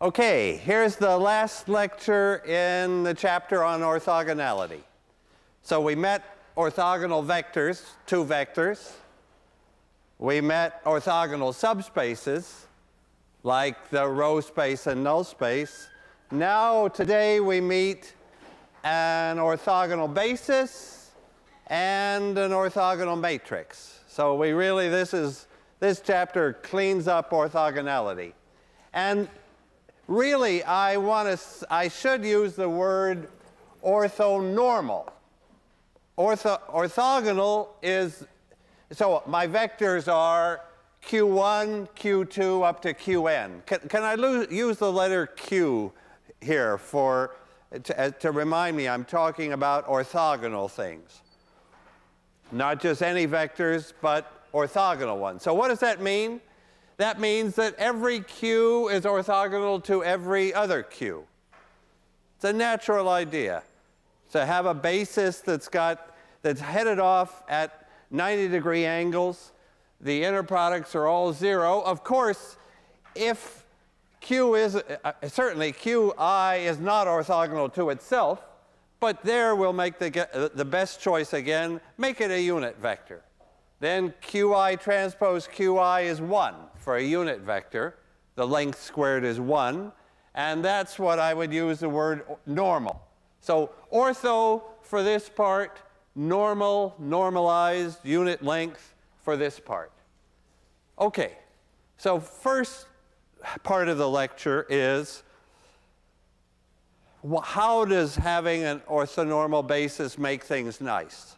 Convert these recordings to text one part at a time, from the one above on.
Okay, here's the last lecture in the chapter on orthogonality. So we met orthogonal vectors, two vectors. We met orthogonal subspaces, like the row space and null space. Now, today, we meet an orthogonal basis and an orthogonal matrix. So we really, this chapter cleans up orthogonality. And really, I should use the word orthonormal. Orthogonal is, so my vectors are Q1, Q2, up to Qn. Can I use the letter Q here to remind me I'm talking about orthogonal things? Not just any vectors, but orthogonal ones. So what does that mean? That means that every Q is orthogonal to every other Q. It's a natural idea. To have a basis that's headed off at 90-degree angles, the inner products are all zero. Of course, if Q is, certainly Qi is not orthogonal to itself, but there we'll make the best choice again, make it a unit vector. Then Qi transpose Qi is 1 for a unit vector. The length squared is 1. And that's what I would use the word normal. So ortho for this part, normal, normalized, unit length for this part. Okay, so first part of the lecture is how does having an orthonormal basis make things nice?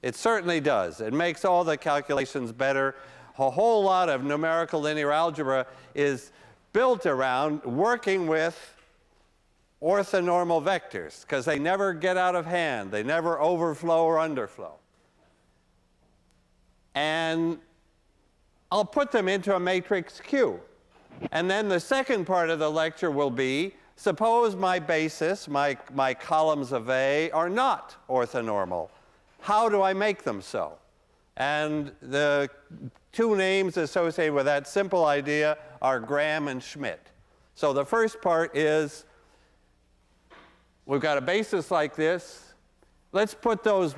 It certainly does. It makes all the calculations better. A whole lot of numerical linear algebra is built around working with orthonormal vectors because they never get out of hand. They never overflow or underflow. And I'll put them into a matrix Q. And then the second part of the lecture will be, suppose my basis, my columns of A, are not orthonormal. How do I make them so? And the two names associated with that simple idea are Gram and Schmidt. So the first part is, we've got a basis like this. Let's put those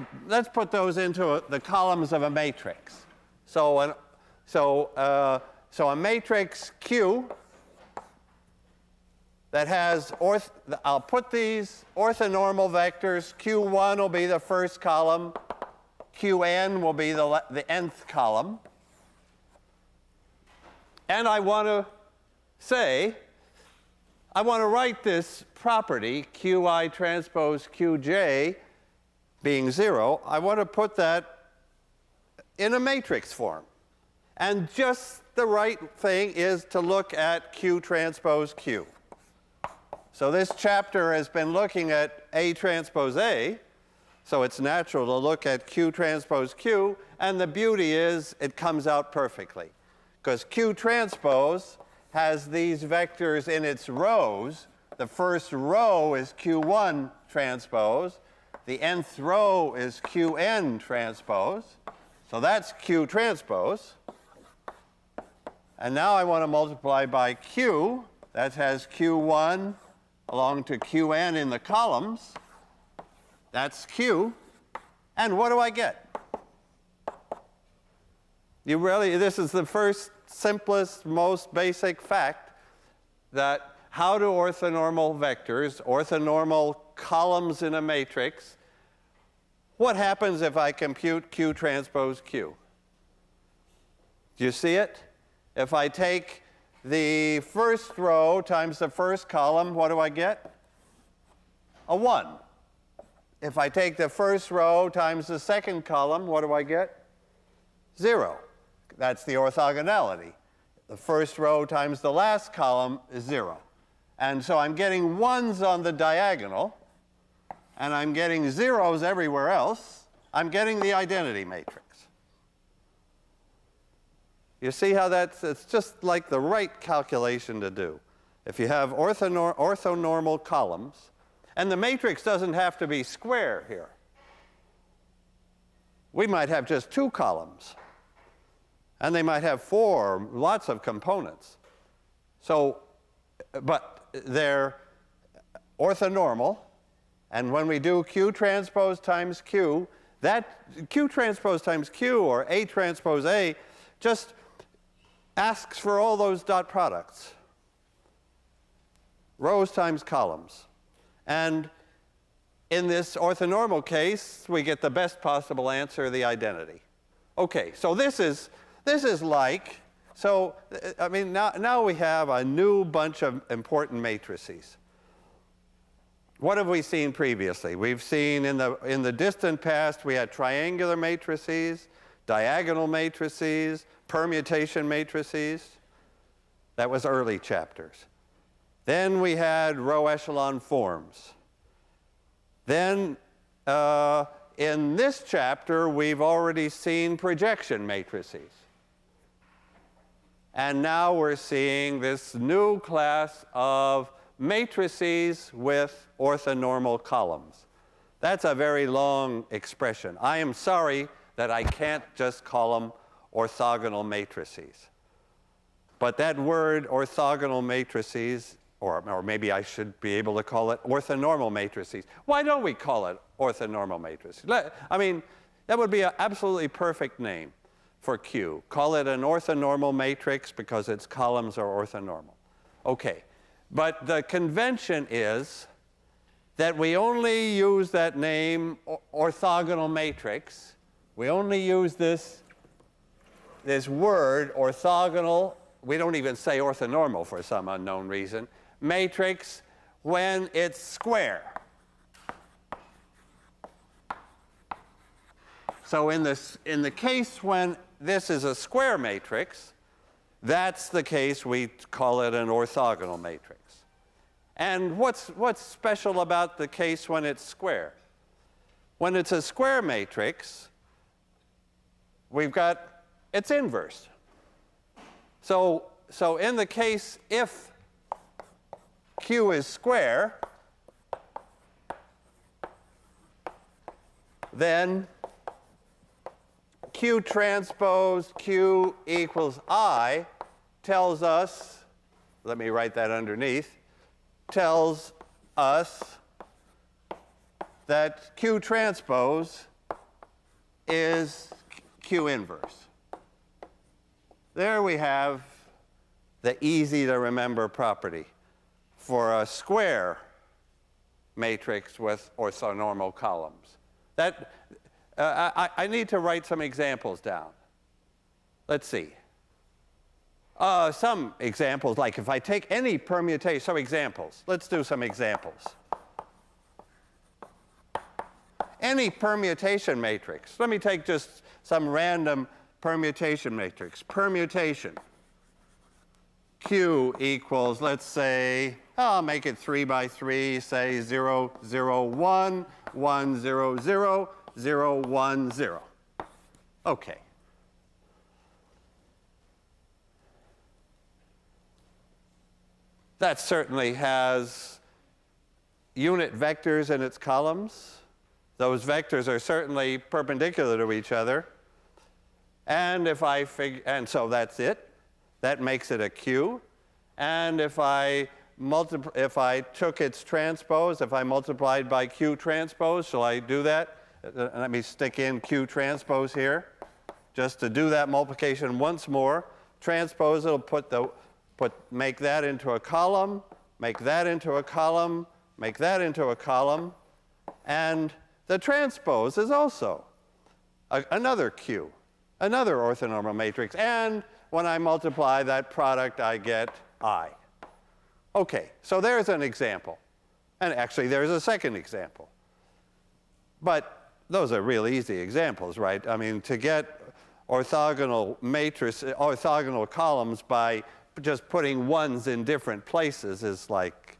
into the columns of a matrix. So a matrix Q that has, I'll put these orthonormal vectors. Q1 will be the first column. Qn will be the nth column. And I want to write this property, Qi transpose Qj being 0, I want to put that in a matrix form. And just the right thing is to look at Q transpose Q. So this chapter has been looking at A transpose A, so it's natural to look at Q transpose Q, and the beauty is it comes out perfectly. Because Q transpose has these vectors in its rows. The first row is Q1 transpose. The nth row is Qn transpose. So that's Q transpose. And now I want to multiply by Q. That has Q1 along to Qn in the columns. That's Q. And what do I get? This is the first, simplest, most basic fact that how do orthonormal vectors, orthonormal columns in a matrix, what happens if I compute Q transpose Q? Do you see it? If I take the first row times the first column, what do I get? A 1. If I take the first row times the second column, what do I get? 0. That's the orthogonality. The first row times the last column is 0. And so I'm getting 1s on the diagonal, and I'm getting 0s everywhere else. I'm getting the identity matrix. You see how it's just like the right calculation to do. If you have orthonormal columns, and the matrix doesn't have to be square here. We might have just 2 columns. And they might have 4, lots of components. So but they're orthonormal. And when we do Q transpose times Q, that Q transpose times Q, or A transpose A, just asks for all those dot products. Rows times columns. And in this orthonormal case, we get the best possible answer, the identity. Okay, so this is like, so I mean, now we have a new bunch of important matrices. What have we seen previously? We've seen in the distant past, we had triangular matrices, diagonal matrices, permutation matrices. That was early chapters. Then we had row echelon forms. Then in this chapter, we've already seen projection matrices. And now we're seeing this new class of matrices with orthonormal columns. That's a very long expression. I am sorry that I can't just call them orthogonal matrices. But that word orthogonal matrices, or maybe I should be able to call it orthonormal matrices. Why don't we call it orthonormal matrices? I mean, that would be an absolutely perfect name for Q. Call it an orthonormal matrix because its columns are orthonormal. Okay. But the convention is that we only use that name, orthogonal matrix. We only use this word, orthogonal. We don't even say orthonormal for some unknown reason. Matrix when it's square. So in the case when this is a square matrix, that's the case we call it an orthogonal matrix. And what's special about the case when it's square? When it's a square matrix, we've got its inverse. So in the case if Q is square, then Q transpose Q equals I tells us, let me write that underneath, tells us that Q transpose is Q inverse. There we have the easy to remember property for a square matrix with orthonormal columns. That I need to write some examples down. Let's see. Some examples, like if I take any permutation, some examples. Let's do some examples. Any permutation matrix. Let me take just some random permutation matrix. Permutation. Q equals, let's say, I'll make it 3 by 3, say 0, 0, 1, 1, 0, 0, 0, 1, 0. Okay. That certainly has unit vectors in its columns. Those vectors are certainly perpendicular to each other. And and so that's it. That makes it a Q. And if I took its transpose, if I multiplied by Q transpose, shall I do that? Let me stick in Q transpose here. Just to do that multiplication once more. Transpose, it'll make that into a column, make that into a column, make that into a column. And the transpose is also another Q, another orthonormal matrix. And when I multiply that product, I get I. Okay, so there's an example. And actually, there's a second example. But those are real easy examples, right? I mean, to get orthogonal columns by just putting ones in different places is like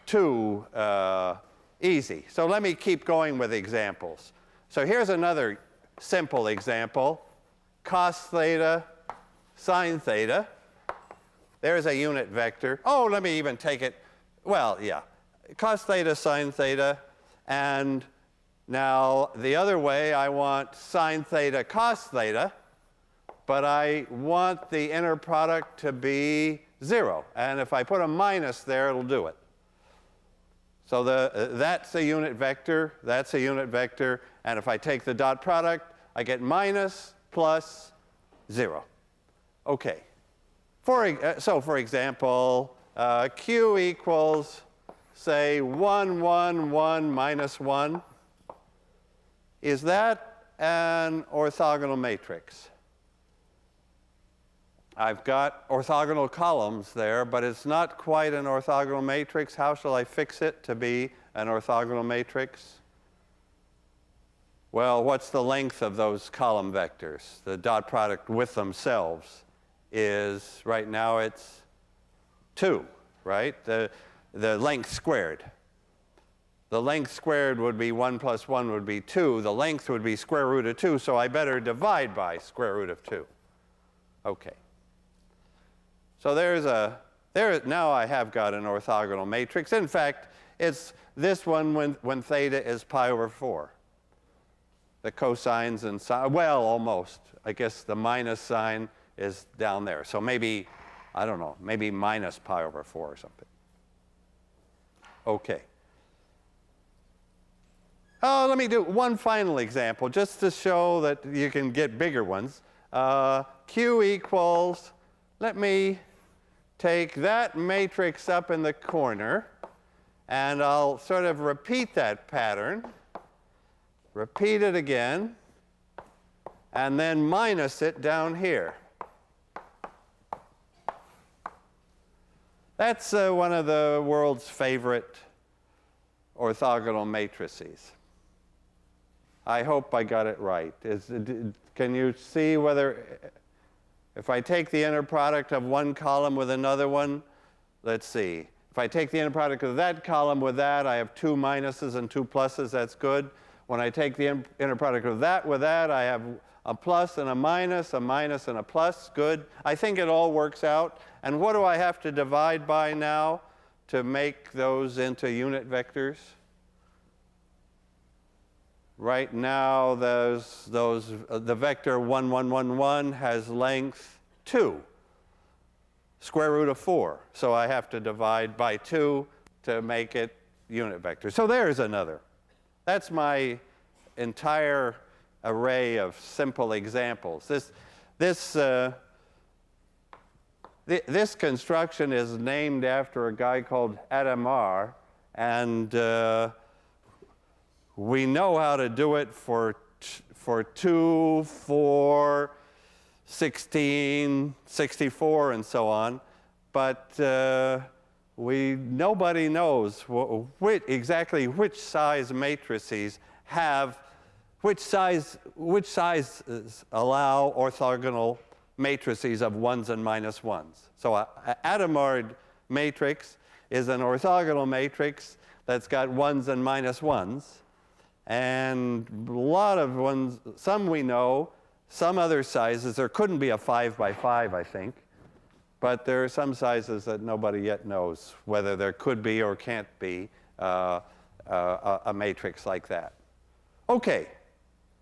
too easy. So let me keep going with examples. So here's another simple example. Cos theta, sine theta. There's a unit vector. Oh, let me even take it, well, yeah. Cos theta, sine theta. And now the other way, I want sine theta, cos theta. But I want the inner product to be 0. And if I put a minus there, it'll do it. So that's a unit vector, that's a unit vector, and if I take the dot product, I get minus, plus, 0. Okay. So for example, Q equals, say, 1, 1, 1, minus 1. Is that an orthogonal matrix? I've got orthogonal columns there, but it's not quite an orthogonal matrix. How shall I fix it to be an orthogonal matrix? Well, what's the length of those column vectors? The dot product with themselves is, right now, it's 2, right? The length squared. The length squared would be 1 plus 1 would be 2. The length would be square root of 2, so I better divide by square root of 2. Okay. So now I have got an orthogonal matrix. In fact, it's this one when theta is pi over 4. The cosines and sine, well, almost. I guess the minus sign is down there. So maybe, I don't know, maybe minus pi over 4 or something. Okay. Oh, let me do one final example just to show that you can get bigger ones. Q equals, let me take that matrix up in the corner, and I'll sort of repeat that pattern. Repeat it again, and then minus it down here. That's one of the world's favorite orthogonal matrices. I hope I got it right. Can you see whether, if I take the inner product of one column with another one, let's see. If I take the inner product of that column with that, I have 2 minuses and 2 pluses. That's good. When I take the inner product of that with that, I have a plus and a minus and a plus. Good. I think it all works out. And what do I have to divide by now to make those into unit vectors? Right now, the vector 1, 1, 1, 1 has length 2, square root of 4. So I have to divide by 2 to make it unit vector. So there's another. That's my entire array of simple examples. This construction is named after a guy called Adamar, and we know how to do it for 2, 4, 16, 64, and so on, but nobody knows exactly which size matrices have, which sizes allow orthogonal matrices of 1s and minus 1s. So an Adamar matrix is an orthogonal matrix that's got 1s and minus 1s. And a lot of ones, some we know, some other sizes, there couldn't be a 5 by 5, I think. But there are some sizes that nobody yet knows whether there could be or can't be a matrix like that. Okay,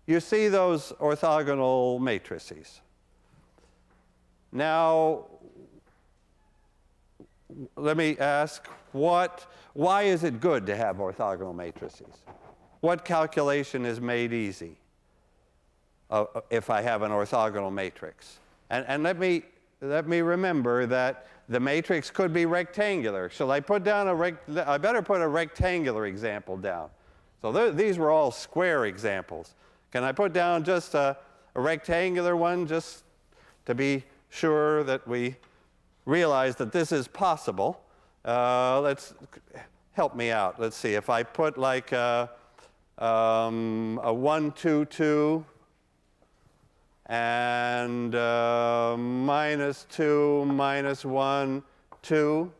you see those orthogonal matrices. Now, let me ask, why is it good to have orthogonal matrices? What calculation is made easy if I have an orthogonal matrix? And let me remember that the matrix could be rectangular. Shall I put down I better put a rectangular example down. So these were all square examples. Can I put down just a rectangular one just to be sure that we realize that this is possible? Let's help me out. Let's see. If I put like a 1, 2, 2, and minus 2, minus 1, 2.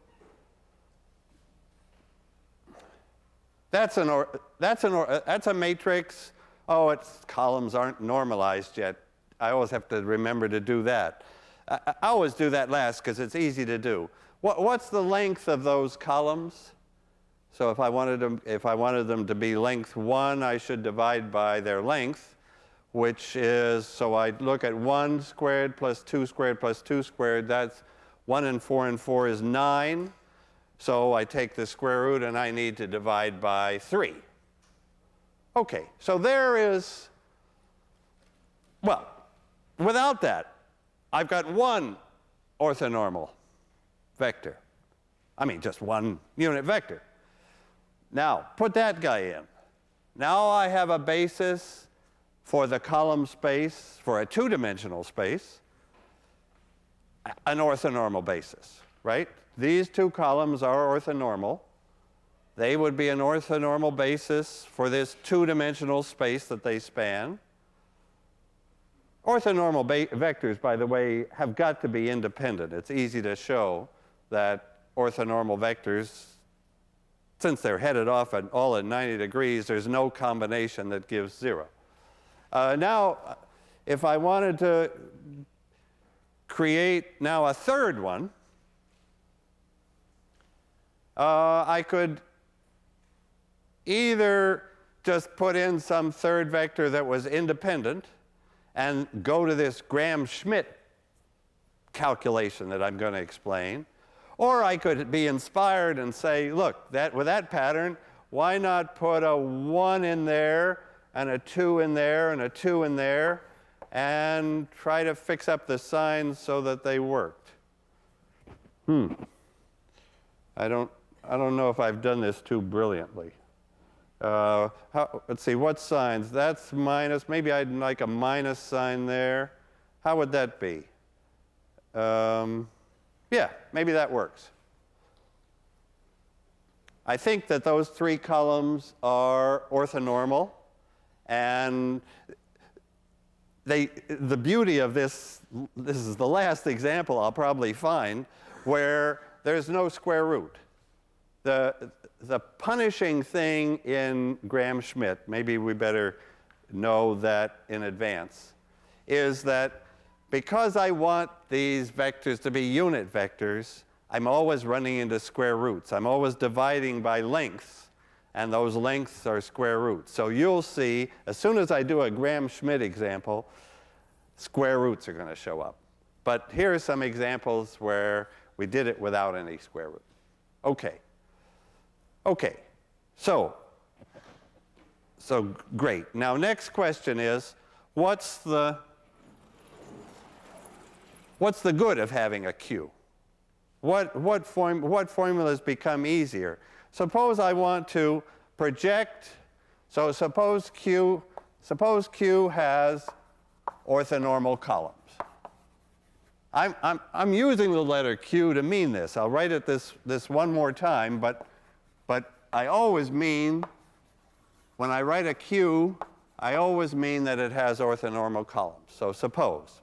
That's a matrix. Oh, its columns aren't normalized yet. I always have to remember to do that. I always do that last because it's easy to do. What's the length of those columns? So if I wanted them to be length 1, I should divide by their length, which is, so I look at 1 squared plus 2 squared plus 2 squared. That's 1 and 4 is 9. So I take the square root and I need to divide by 3. Okay, so there is, well, without that, I've got one orthonormal vector. I mean, just one unit vector. Now, put that guy in. Now I have a basis for the column space, for a two-dimensional space, an orthonormal basis, right? These two columns are orthonormal. They would be an orthonormal basis for this two-dimensional space that they span. Orthonormal vectors, by the way, have got to be independent. It's easy to show that orthonormal vectors, since they're headed off all at 90 degrees, there's no combination that gives 0. Now, if I wanted to create now a third one, I could either just put in some third vector that was independent and go to this Gram-Schmidt calculation that I'm going to explain, or I could be inspired and say, look, with that pattern, why not put a 1 in there and a 2 in there and a 2 in there and try to fix up the signs so that they worked? I don't know if I've done this too brilliantly. Let's see, what signs? That's minus. Maybe I'd like a minus sign there. How would that be? Yeah, maybe that works. I think that those three columns are orthonormal, and the beauty of this is the last example I'll probably find where there's no square root. The punishing thing in Gram-Schmidt, maybe we better know that in advance, is that because I want these vectors to be unit vectors, I'm always running into square roots. I'm always dividing by lengths, and those lengths are square roots. So you'll see, as soon as I do a Gram-Schmidt example, square roots are going to show up. But here are some examples where we did it without any square root. Okay, so great. Now, next question is, what's the good of having a Q? What formulas become easier? Suppose I want to project. So suppose Q has orthonormal columns. I'm using the letter Q to mean this. I'll write it this one more time, but I always mean, when I write a Q, I always mean that it has orthonormal columns. So suppose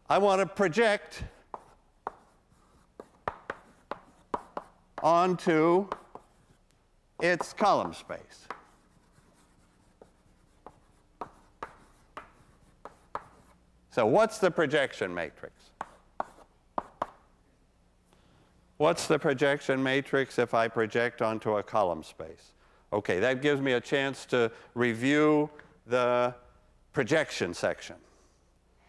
I want to project onto its column space. So what's the projection matrix? What's the projection matrix if I project onto a column space? Okay, that gives me a chance to review the projection section,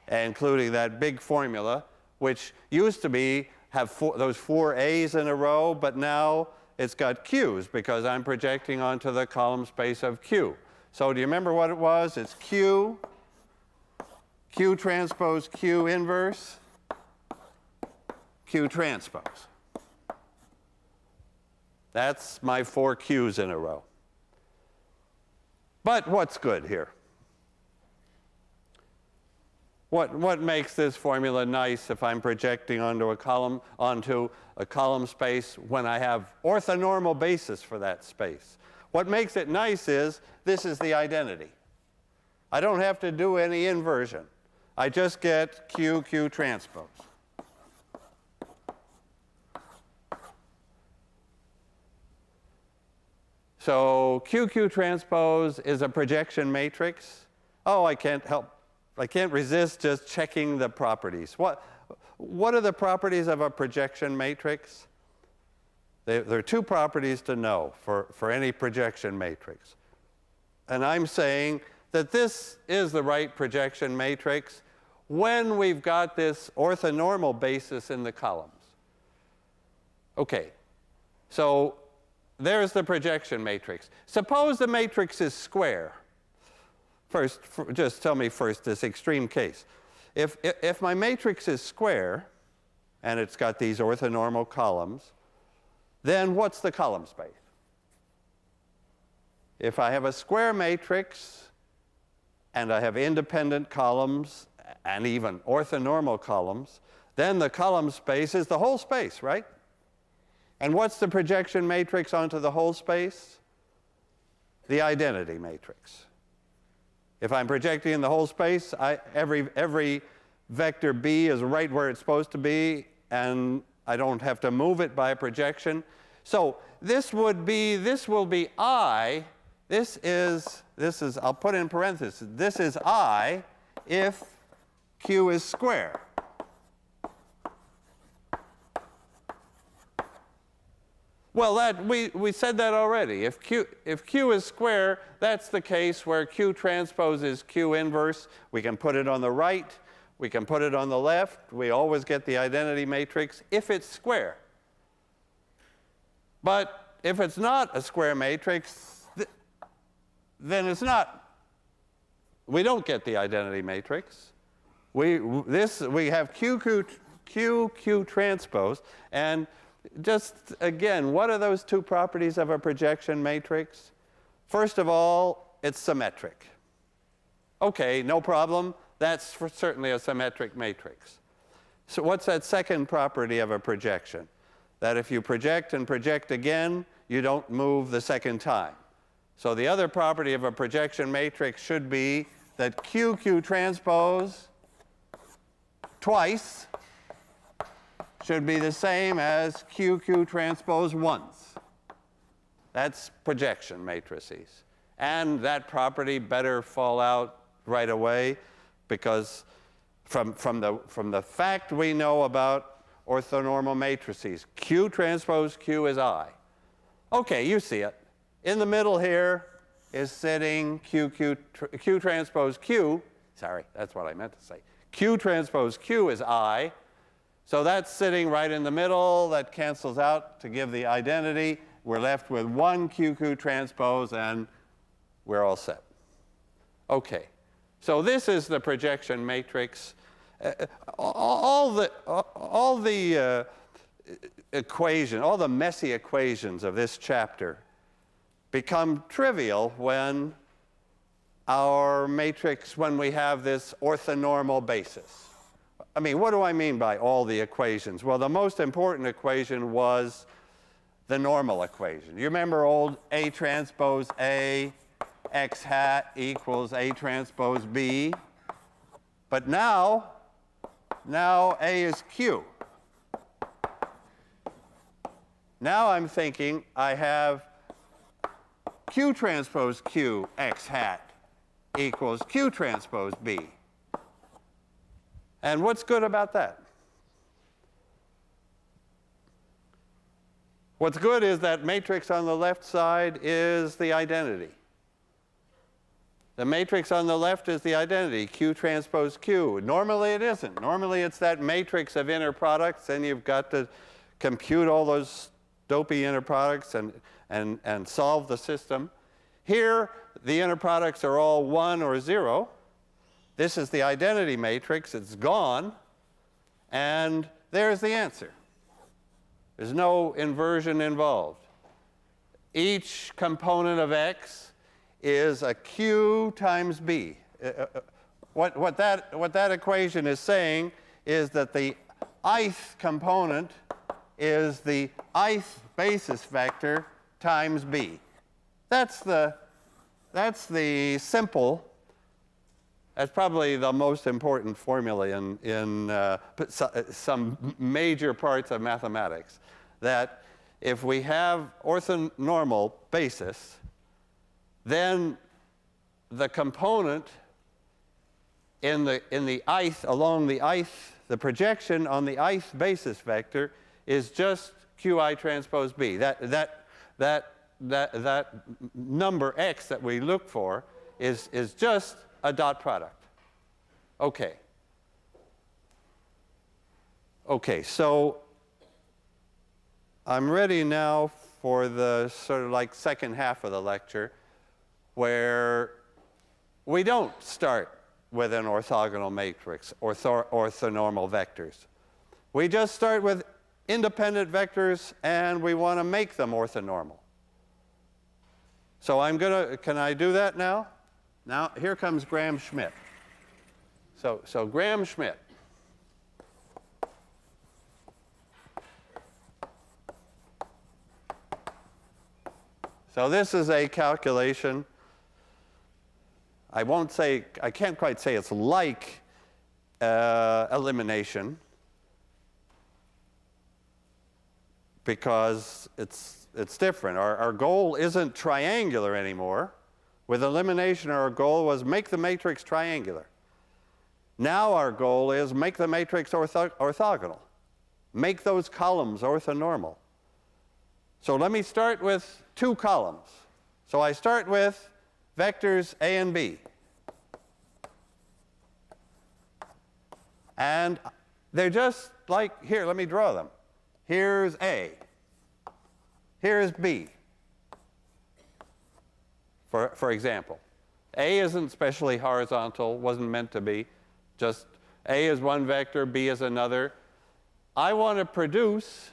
including that big formula, which used to have those 4 A's in a row, but now it's got Q's because I'm projecting onto the column space of Q. So do you remember what it was? It's Q transpose Q inverse, Q transpose. That's my 4 Q's in a row. But what's good here? What makes this formula nice if I'm projecting onto a column space when I have orthonormal basis for that space? What makes it nice is this is the identity. I don't have to do any inversion. I just get Q transpose. So Q transpose is a projection matrix. Oh, I can't resist just checking the properties. What are the properties of a projection matrix? There are 2 properties to know for any projection matrix. And I'm saying that this is the right projection matrix when we've got this orthonormal basis in the columns. Okay, so there's the projection matrix. Suppose the matrix is square. First, just tell me first this extreme case. If my matrix is square, and it's got these orthonormal columns, then what's the column space? If I have a square matrix, and I have independent columns, and even orthonormal columns, then the column space is the whole space, right? And what's the projection matrix onto the whole space? The identity matrix. If I'm projecting in the whole space, every vector B is right where it's supposed to be, and I don't have to move it by a projection. So this will be I. This is, I'll put in parentheses, this is I if Q is square. Well, we said that already. If Q is square, that's the case where Q transpose is Q inverse. We can put it on the right. We can put it on the left. We always get the identity matrix if it's square. But if it's not a square matrix, then it's not. We don't get the identity matrix. We have Q transpose, and just again, what are those two properties of a projection matrix? First of all, it's symmetric. Okay, no problem. That's certainly a symmetric matrix. So what's that second property of a projection? That if you project and project again, you don't move the second time. So the other property of a projection matrix should be that Q transpose twice should be the same as Q transpose once. That's projection matrices. And that property better fall out right away, because from the fact we know about orthonormal matrices, Q transpose Q is I. Okay, you see it. In the middle here is sitting Q transpose Q. Sorry, that's what I meant to say. Q transpose Q is I. So that's sitting right in the middle. That cancels out to give the identity. We're left with one Q transpose, and we're all set. Okay, so this is the projection matrix. All the equation, all the messy equations of this chapter become trivial when we have this orthonormal basis. I mean, what do I mean by all the equations? Well, the most important equation was the normal equation. You remember old A transpose A, X hat equals A transpose B. But now A is Q. Now I'm thinking I have Q transpose Q X hat equals Q transpose B. And what's good about that? What's good is that matrix on the left side is the identity. The matrix on the left is the identity, Q transpose Q. Normally it isn't. Normally it's that matrix of inner products, and you've got to compute all those dopey inner products and solve the system. Here, the inner products are all 1 or 0. This is the identity matrix. It's gone. And there's the answer. There's no inversion involved. Each component of X is a Q times B. What that equation is saying is that the ith component is the ith basis vector times B. That's probably the most important formula in some major parts of mathematics. That if we have orthonormal basis, then the component in the ith, along the ith, the projection on the ith basis vector is just Qi transpose B. That number X that we look for is just a dot product. Okay. Okay, so I'm ready now for the sort of like second half of the lecture where we don't start with an orthogonal matrix or orthonormal vectors. We just start with independent vectors and we want to make them orthonormal. So can I do that now? Now, here comes Gram-Schmidt. So Gram-Schmidt. So this is a calculation. I can't quite say it's like elimination because it's different. Our goal isn't triangular anymore. With elimination, our goal was make the matrix triangular. Now our goal is make the matrix orthogonal. Make those columns orthonormal. So let me start with two columns. So I start with vectors A and B. And they're just like, here, let me draw them. Here's A. Here's B. For example, A isn't specially horizontal, wasn't meant to be. Just A is one vector, B is another. I want to produce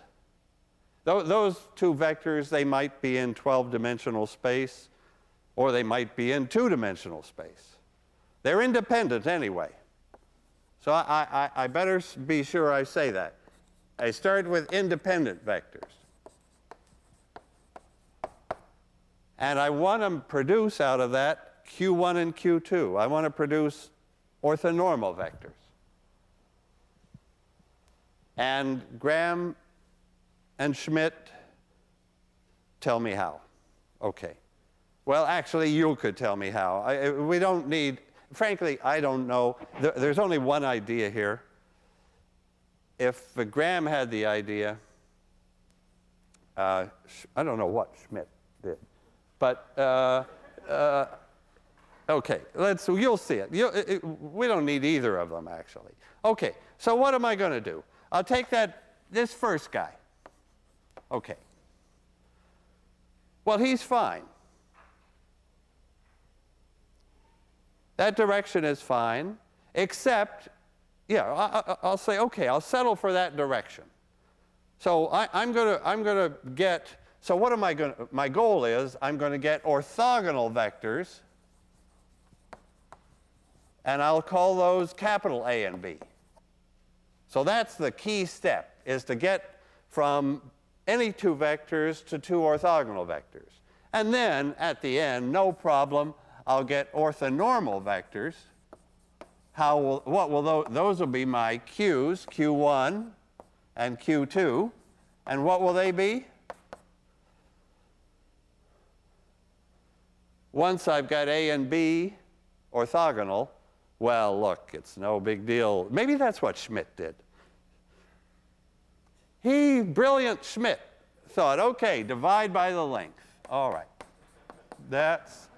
those two vectors. They might be in 12-dimensional space, or they might be in 2-dimensional space. They're independent anyway. So I better be sure I say that. I start with independent vectors. And I want to produce out of that Q1 and Q2. I want to produce orthonormal vectors. And Gram and Schmidt tell me how. Okay. Well, actually, you could tell me how. We don't need, frankly, I don't know. There's only one idea here. If Gram had the idea, I don't know what Schmidt did. But, okay, you'll see it. We don't need either of them, actually. Okay, so what am I going to do? I'll take this first guy. Okay. Well, he's fine. That direction is fine, except, I'll say, okay, I'll settle for that direction. So I'm going to get, so what am I going to, my goal is I'm going to get orthogonal vectors, and I'll call those capital A and B. So that's the key step, is to get from any two vectors to two orthogonal vectors. And then, at the end, no problem, I'll get orthonormal vectors. Those will be my Q's, Q1 and Q2. And what will they be? Once I've got A and B orthogonal, well, look, it's no big deal. Maybe that's what Schmidt did. Brilliant Schmidt, thought, okay, divide by the length. All right. That's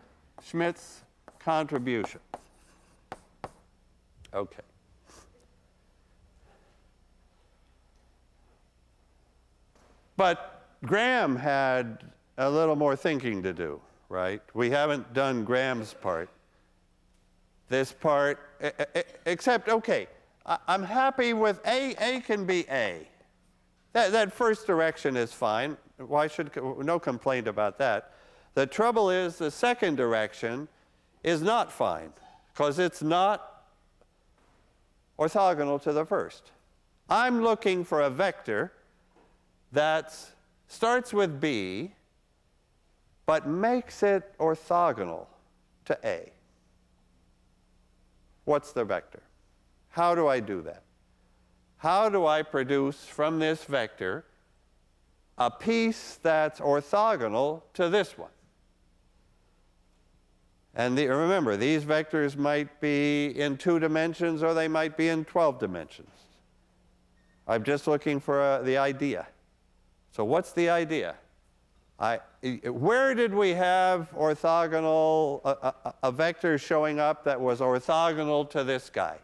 Schmidt's contribution. Okay. But Gram had a little more thinking to do, right? We haven't done Gram's part. This part, except, okay, I'm happy with A. A can be A. That first direction is fine. No complaint about that. The trouble is the second direction is not fine because it's not orthogonal to the first. I'm looking for a vector that starts with B but makes it orthogonal to A. What's the vector? How do I do that? How do I produce from this vector a piece that's orthogonal to this one? And remember, these vectors might be in 2 dimensions or they might be in 12 dimensions. I'm just looking for the idea. So what's the idea? Where did we have orthogonal, a vector showing up that was orthogonal to this guy?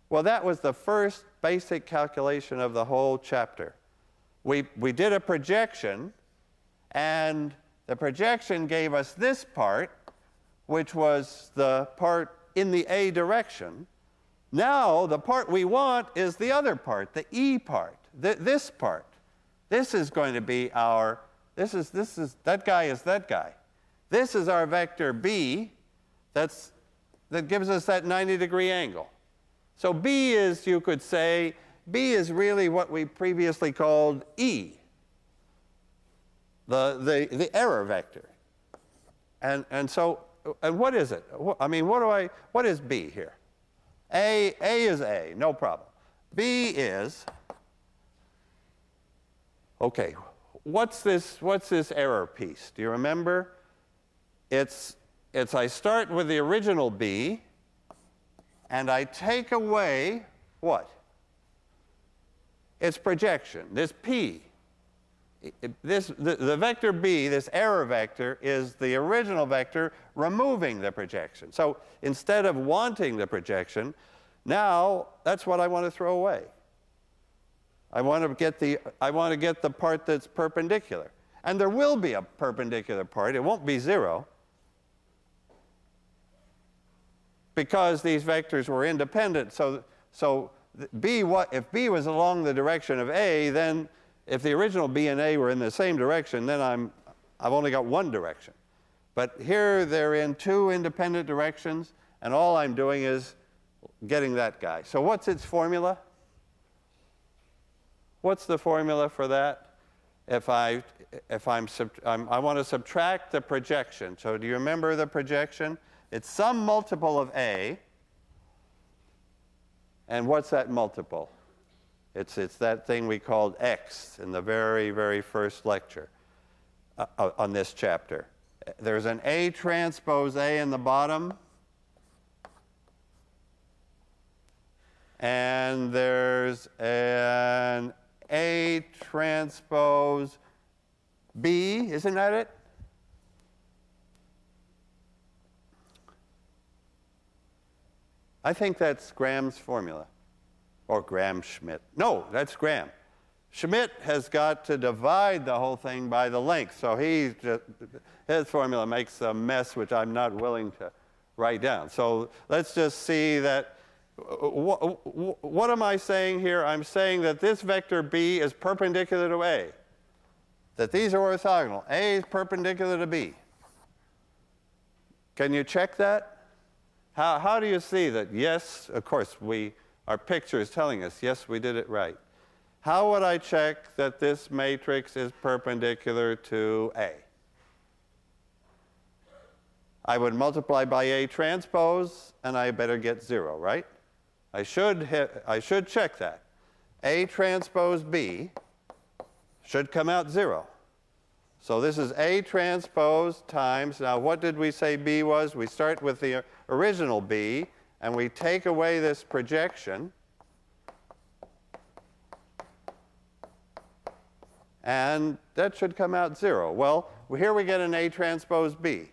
Well, that was the first basic calculation of the whole chapter. We did a projection, and the projection gave us this part, which was the part in the A direction. Now, the part we want is the other part, the E part, this part. This is going to be our, that guy is that guy. This is our vector B that gives us that 90-degree angle. So B is, you could say, B is really what we previously called E, the error vector. And what is it? I mean, what is B here? A is A, no problem. B is, okay, what's this error piece? Do you remember? It's I start with the original B, and I take away what? Its projection, this P. The vector B, this error vector, is the original vector removing the projection. So instead of wanting the projection, now that's what I want to throw away. I want to get the part that's perpendicular. And there will be a perpendicular part. It won't be 0. Because these vectors were independent. So if B was along the direction of A, then if the original B and A were in the same direction, then I've only got one direction. But here they're in two independent directions, and all I'm doing is getting that guy. So what's its formula? What's the formula for that? I want to subtract the projection. So do you remember the projection? It's some multiple of A. And what's that multiple? It's that thing we called X in the very, very first lecture on this chapter. There's an A transpose A in the bottom. And there's an A transpose B, isn't that it? I think that's Gram's formula, or Gram-Schmidt. No, that's Gram. Schmidt has got to divide the whole thing by the length, so his formula makes a mess which I'm not willing to write down. So let's just see that. What am I saying here? I'm saying that this vector B is perpendicular to A, that these are orthogonal. A is perpendicular to B. Can you check that? How do you see that? Yes, of course, our picture is telling us, yes, we did it right. How would I check that this matrix is perpendicular to A? I would multiply by A transpose, and I better get 0, right? I should check that. A transpose B should come out 0. So this is A transpose times, now what did we say B was? We start with the original B, and we take away this projection, and that should come out 0. Well, here we get an A transpose B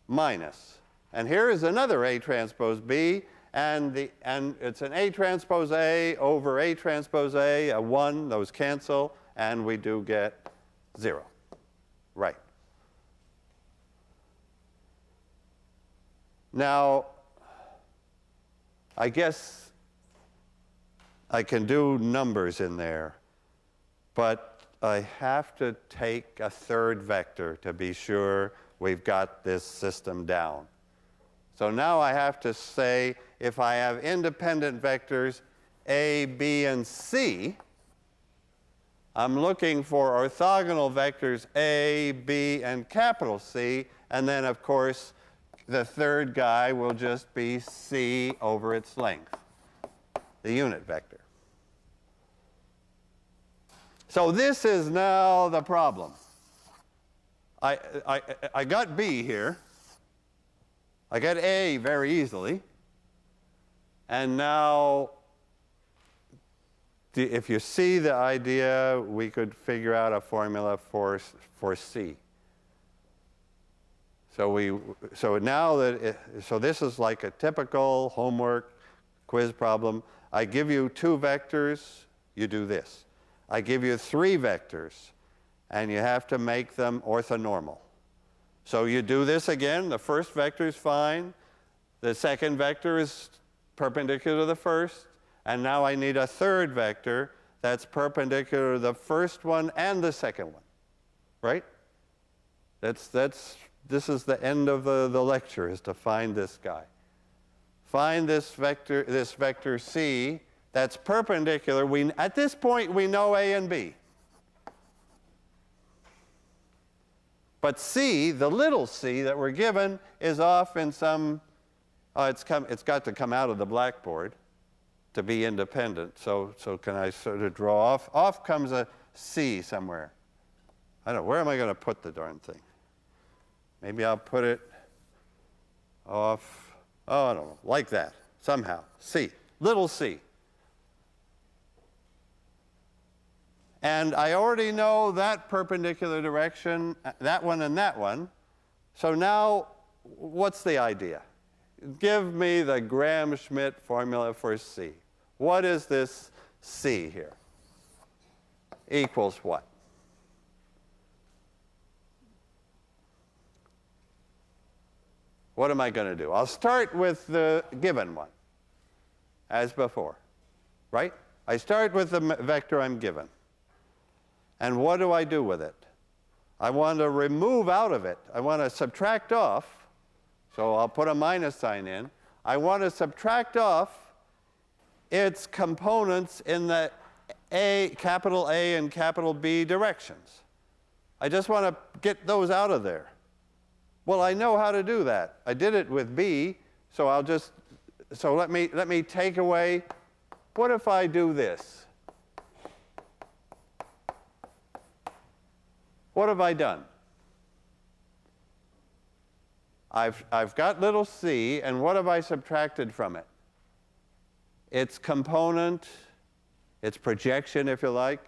minus. And here is another A transpose B, and it's an A transpose A over A transpose A, 1, those cancel, and we do get 0. Right. Now, I guess I can do numbers in there, but I have to take a third vector to be sure we've got this system down. So now I have to say, if I have independent vectors A, B, and C, I'm looking for orthogonal vectors A, B, and capital C, and then, of course, the third guy will just be C over its length, the unit vector. So this is now the problem. I got B here. I got A very easily. And now, if you see the idea, we could figure out a formula for C. So this is like a typical homework quiz problem. I give you 2 vectors, you do this. I give you 3 vectors, and you have to make them orthonormal. So you do this again. The first vector is fine. The second vector is perpendicular to the first. And now I need a third vector that's perpendicular to the first one and the second one, right? This is the end of the lecture, is to find this guy. Find this vector C that's perpendicular. At this point, we know A and B. But C, the little c that we're given, is off in some, it's got to come out of the blackboard to be independent. So can I sort of draw off? Off comes a C somewhere. I don't know, where am I going to put the darn thing? Maybe I'll put it off, I don't know, like that, somehow. C, little c. And I already know that perpendicular direction, that one and that one. So now, what's the idea? Give me the Gram-Schmidt formula for C. What is this C here? Equals what? What am I going to do? I'll start with the given one, as before, right? I start with the vector I'm given. And what do I do with it? I want to remove out of it. I want to subtract off. So I'll put a minus sign in. I want to subtract off its components in the capital A and capital B directions. I just want to get those out of there. Well, I know how to do that. I did it with B, so let me take away. What if I do this? What have I done? I've got little c, and what have I subtracted from it? Its component, its projection, if you like,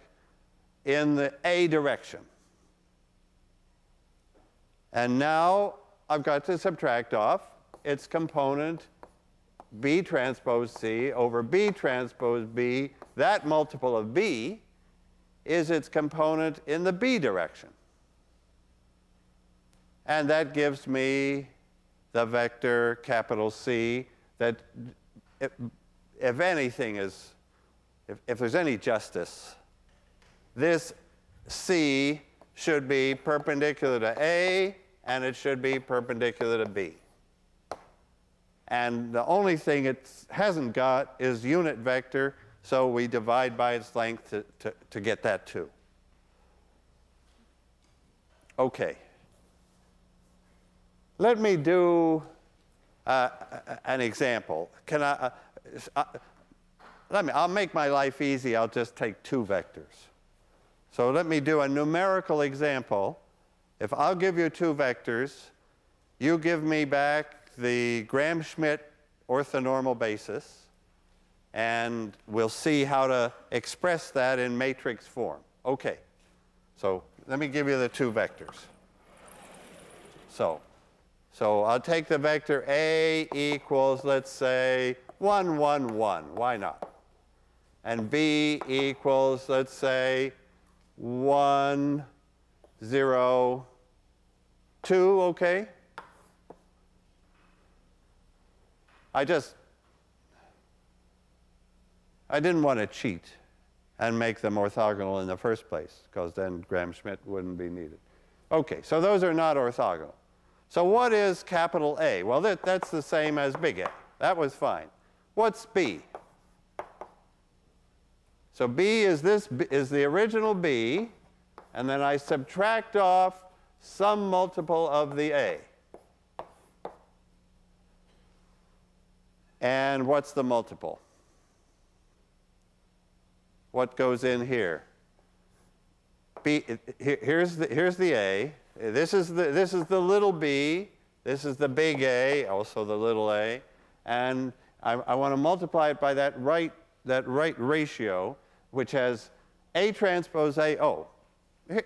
in the A direction. And now I've got to subtract off its component B transpose C over B transpose B. That multiple of B is its component in the B direction. And that gives me the vector capital C that, if anything is, if there's any justice, this C should be perpendicular to A, and it should be perpendicular to B. And the only thing it hasn't got is unit vector, so we divide by its length to get that too. Okay. Let me do an example. I'll make my life easy. I'll just take 2 vectors. So let me do a numerical example. If I'll give you 2 vectors, you give me back the Gram-Schmidt orthonormal basis, and we'll see how to express that in matrix form. Okay. So let me give you the 2 vectors. So I'll take the vector A equals, let's say, 1, 1, 1. Why not? And B equals, let's say, 1, 0, 2, okay? I didn't want to cheat and make them orthogonal in the first place, because then Gram-Schmidt wouldn't be needed. Okay, so those are not orthogonal. So what is capital A? Well, that's the same as big A. That was fine. What's B? So B is the original B, and then I subtract off some multiple of the A. And what's the multiple? What goes in here? B. Here's the A. This is the little b, this is the big A, also the little a, and I want to multiply it by that right ratio, which has A transpose A. Oh,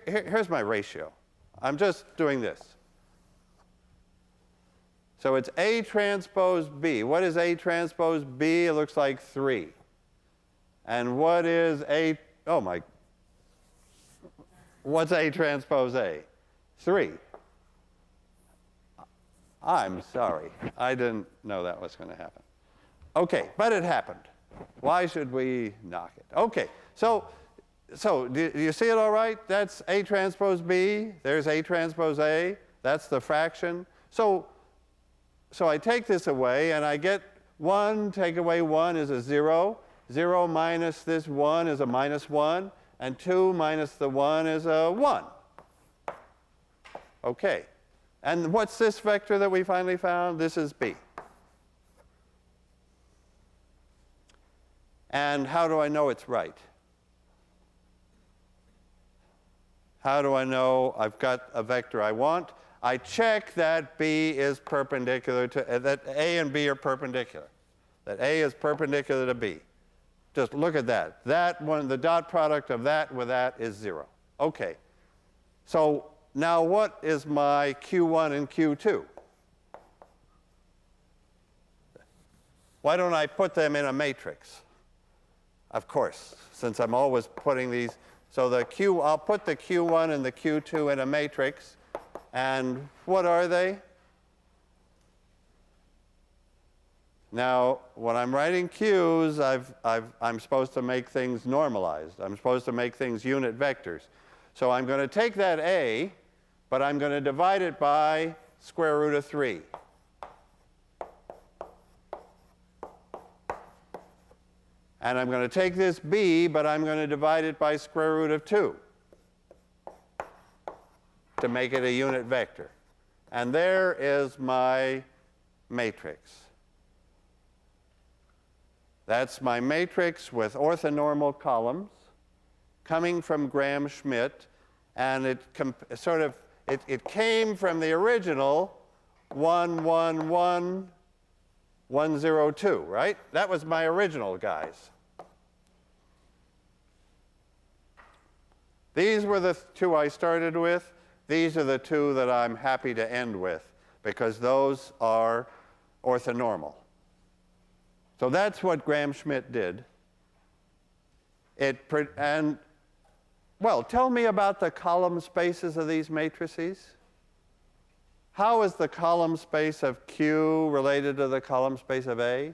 here's my ratio. I'm just doing this. So it's A transpose B. What is A transpose B? It looks like 3. And what is A, what's A transpose A? 3. I'm sorry. I didn't know that was going to happen. Okay, but it happened. Why should we knock it? Okay, so do you see it all right? That's A transpose B. There's A transpose A. That's the fraction. So I take this away, and I get 1, take away 1 is a 0. 0 minus this 1 is a minus 1. And 2 minus the 1 is a 1. Okay. And what's this vector that we finally found? This is B. And how do I know it's right? How do I know I've got a vector I want? I check that B is perpendicular to, that A and B are perpendicular. That A is perpendicular to B. Just look at that. That one, the dot product of that with that is 0. Okay. So now what is my Q1 and Q2? Why don't I put them in a matrix? Of course, since I'm always putting these. So I'll put the Q1 and the Q2 in a matrix. And what are they? Now, when I'm writing Q's, I'm supposed to make things normalized. I'm supposed to make things unit vectors. So I'm going to take that A, but I'm going to divide it by square root of 3. And I'm going to take this B, but I'm going to divide it by square root of 2 to make it a unit vector. And there is my matrix. That's my matrix with orthonormal columns coming from Gram-Schmidt, and it came from the original 1, 1, 1, 1, 0, 2, right? That was my original, guys. These were the 2 I started with. These are the 2 that I'm happy to end with, because those are orthonormal. So that's what Gram-Schmidt did. Well, tell me about the column spaces of these matrices. How is the column space of Q related to the column space of A?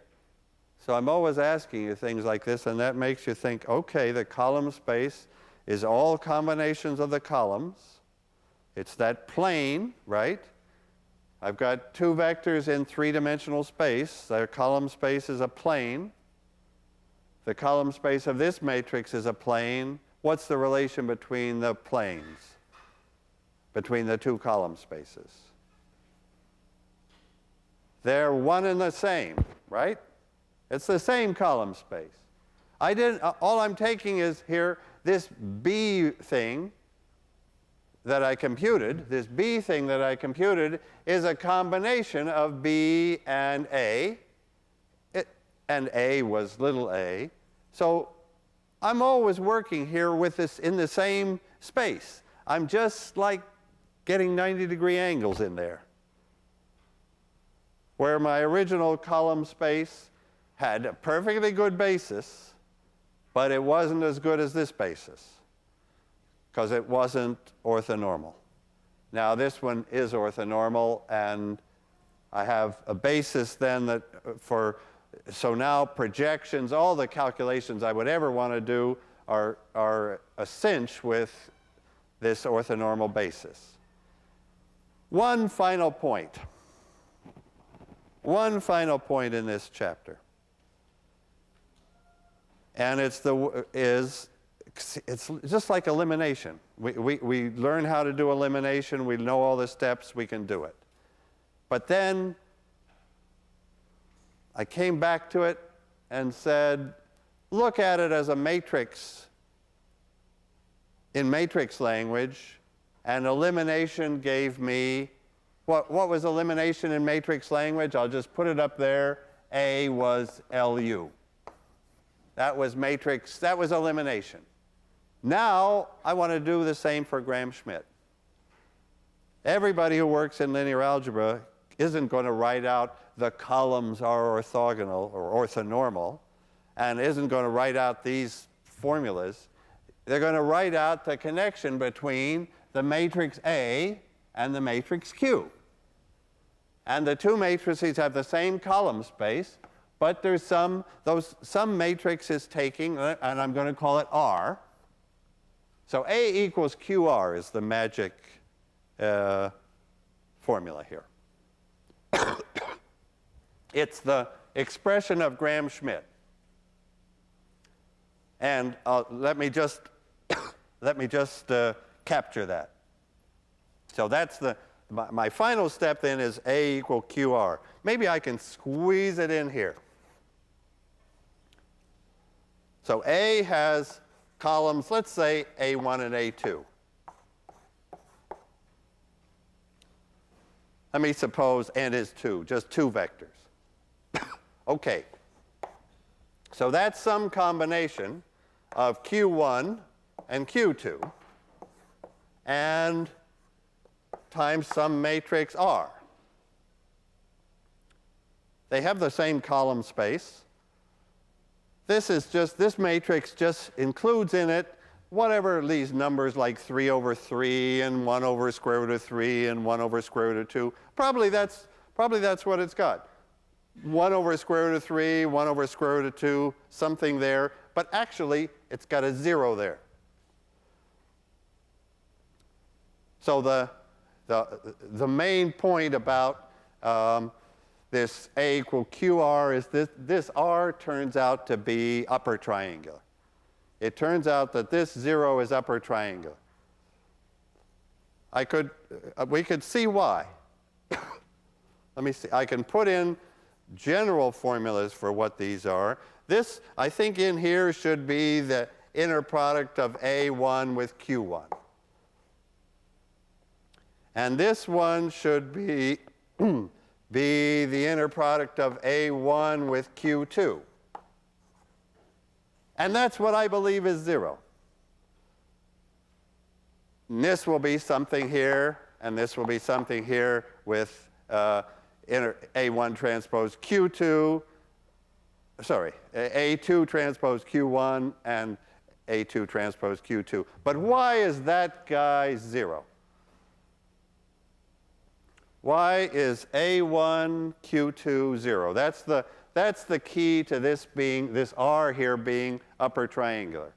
So I'm always asking you things like this, and that makes you think, okay, the column space is all combinations of the columns. It's that plane, right? I've got 2 vectors in 3-dimensional space. Their column space is a plane. The column space of this matrix is a plane. What's the relation between the planes, between the 2 column spaces? They're one and the same, right? It's the same column space. All I'm taking is here, this B thing that I computed, is a combination of B and A. And A was little a. So I'm always working here with this in the same space. I'm just like getting 90-degree angles in there. Where my original column space had a perfectly good basis, but it wasn't as good as this basis, because it wasn't orthonormal. Now this one is orthonormal, and I have a basis then so now projections, all the calculations I would ever want to do are a cinch with this orthonormal basis. One final point in this chapter. And it's just like elimination. We learn how to do elimination. We know all the steps. We can do it. But then I came back to it and said, look at it as a matrix in matrix language. And elimination gave me, what was elimination in matrix language? I'll just put it up there. A was LU. That was matrix, that was elimination. Now, I want to do the same for Gram-Schmidt. Everybody who works in linear algebra isn't going to write out the columns are orthogonal or orthonormal, and isn't going to write out these formulas. They're going to write out the connection between the matrix A and the matrix Q. And the two matrices have the same column space, but there's some matrix is taking, and I'm going to call it R. So A equals QR is the magic formula here. It's the expression of Gram-Schmidt. And let me just capture that. So that's my final step then is A equal QR. Maybe I can squeeze it in here. So A has columns, let's say A1 and A2. Let me suppose n is 2, just two vectors. Okay. So that's some combination of Q1 and Q2 and times some matrix R. They have the same column space. This matrix just includes in it whatever these numbers like 3 over 3 and 1 over square root of 3 and 1 over square root of 2. Probably that's what it's got. 1 over square root of 3, 1 over square root of 2, something there. But actually, it's got a 0 there. So the main point about this A equal QR is this R turns out to be upper triangular. It turns out that this 0 is upper triangular. We could see why. Let me see. I can put in general formulas for what these are. This, I think, in here should be the inner product of A1 with Q1. And this one should be the inner product of A1 with Q2. And that's what I believe is 0. And this will be something here, and this will be something here with inner A1 transpose Q2, sorry, A2 transpose Q1 and A2 transpose Q2. But why is that guy 0? Why is A1 Q2 0? That's the key to this R here being upper triangular.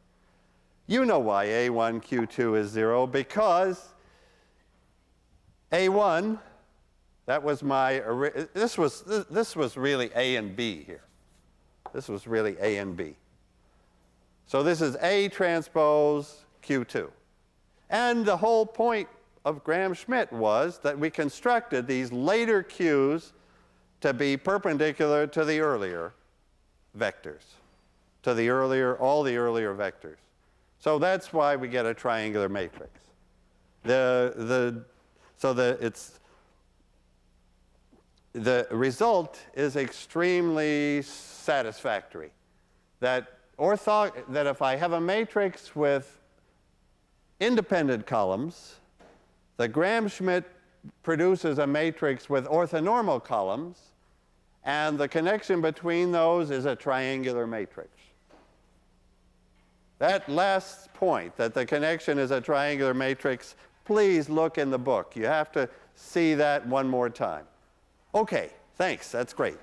You know why A1 Q2 is 0, because A1, that was this was really A and B here. This was really A and B. So this is A transpose Q2. And the whole point of Gram-Schmidt was that we constructed these later Q's to be perpendicular to the earlier vectors, to all the earlier vectors. So that's why we get a triangular matrix. The result is extremely satisfactory. That if I have a matrix with independent columns, the Gram-Schmidt produces a matrix with orthonormal columns, and the connection between those is a triangular matrix. That last point, that the connection is a triangular matrix, please look in the book. You have to see that one more time. Okay, thanks. That's great.